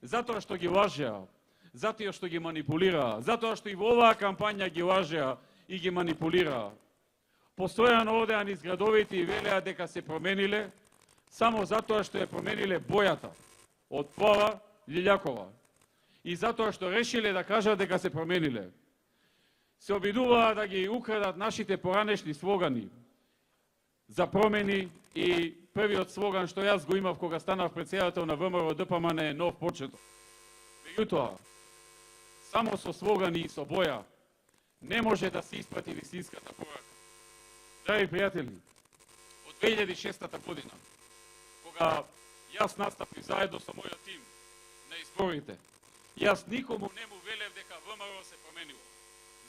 затоа што ги лажеа, затоа што ги манипулираа, затоа што и во оваа кампања ги лажеа и ги манипулираа. Постојано одеа низ градовите и велеа дека се промениле, само затоа што ја промениле бојата од плава лилјакова. И затоа што решиле да кажат дека се промениле. Се обидуваа да ги украдат нашите поранешни слогани за промени и првиот слоган што јас го имав кога станав претседател на ВМРО ДПМН е нов почеток. Меѓутоа, само со слогани и со боја не може да се испрати вистинската порака. Драги пријатели, од 2006 година, кога јас настапив заедно со мојот тим на изборите, јас никому не му велев дека ВМРО се променило.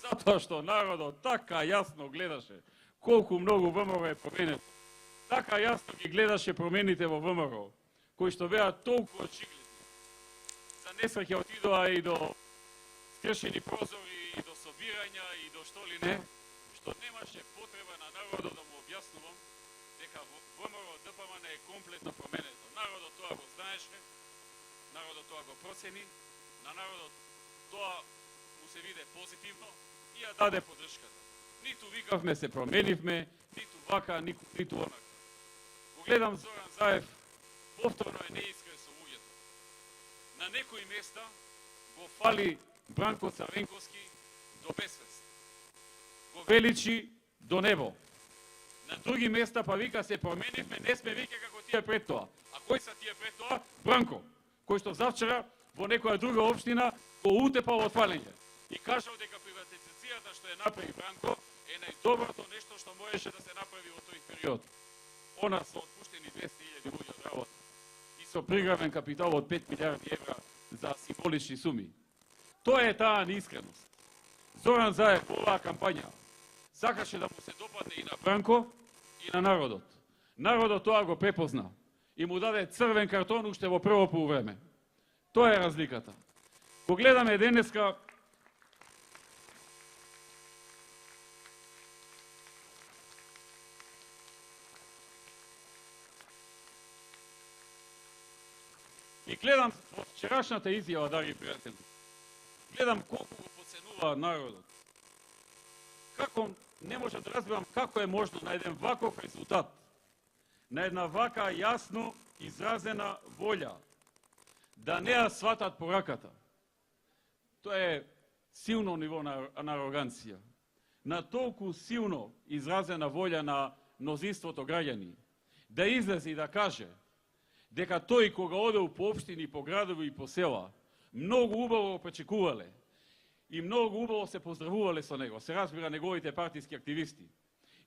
Затоа што народот така јасно гледаше колку многу ВМРО е променето. Така јасно ги гледаше промените во ВМРО, кои што беа толку очигледни. За несреќа отидоа и до скршени прозори, и до собирања, и до што ли не, што немаше потреба на народот да му објаснувам дека ВМРО ДПМН е комплетно променето. Народот тоа го знаеше, народот тоа го процени, на народот тоа му се виде позитивно и ја даде поддршката. Ниту викавме се променивме, ниту вака, ниту онака. Го гледам Зоран Заев, повторно е неискрен со луѓето. На некои места го фали Бранко Црвенковски до безсвест. Го величи до небо. На други места па вика се променивме, не сме веќе како тие пред тоа. А кој са тие пред тоа? Бранко, кој што завчера во некоја друга општина го утепал од фалење и кажал дека приватизацијата што е направи Бранко е најдоброто нешто што можеше да се направи во тој период. Она со отпуштени 200.000 луѓе од работа и со пригравен капитал од 5 милиарди евра за символични суми. Тоа е таа неискреност. Зоран Заев во оваа кампања сакаше да му се допадне и на Бранко и на народот. Народот тоа го препозна и му даде црвен картон уште во прво полувреме. Тоа е разликата. Го гледаме денеска и гледам во вчерашната изјава, драги пријатели, гледам колку го поценува народот. Како не може да разберам како е можно на еден ваков резултат, на една вака јасно изразена волја, да не ја сватат пораката. Тоа е силно ниво на ароганција. На толку силно изразена волја на мнозинството граѓани, да излезе и да каже дека тој кога одел по општини, по градови и по села, многу убаво го пречекувале и многу убаво се поздравувале со него, се разбира неговите партиски активисти,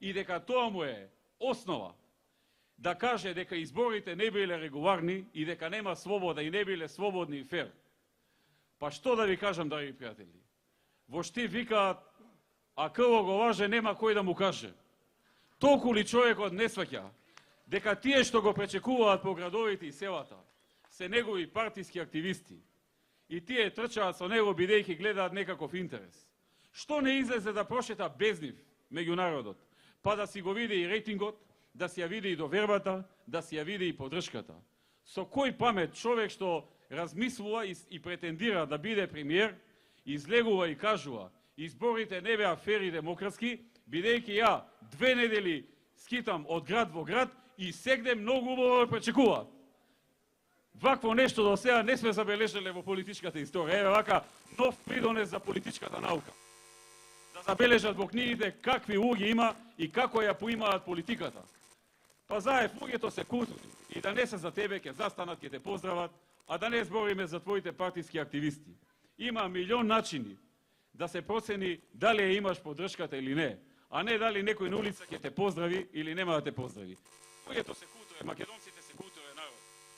и дека тоа му е основа да каже дека изборите не биле регуларни и дека нема слобода и не биле слободни и фер. Па што да ви кажам, драги пријатели? Во Штив викаат, а крво го лаже, нема кој да му каже. Толку ли човекот не сваќа дека тие што го пречекуваат по градовите и селата се негови партиски активисти и тие трчаат со него бидејќи гледаат некаков интерес. Што не излезе да прошета без нив меѓу народот, па да си го види и рейтингот, да си ја види и довербата, да си ја види и поддршката. Со кој памет човек што размислува и претендира да биде премиер, излегува и кажува изборите не беа фер и демократски, бидејќи ја 2 недели скитам од град во град и сегде многу убаво пречекуваат. Вакво нешто до сега не сме забележале во политичката историја. Еве вака нов придонес за политичката наука. Да забележат во книгите какви луѓе има и како ја поимаат политиката. Па Заев, луѓето се културни и да не се за тебе, ќе застанат, ќе те поздрават, а да не збориме за твоите партиски активисти. Има милион начини да се процени дали ја имаш поддршката или не, а не дали некој на улица ќе те поздрави или нема да те поздрави. Луѓето се културни, македонците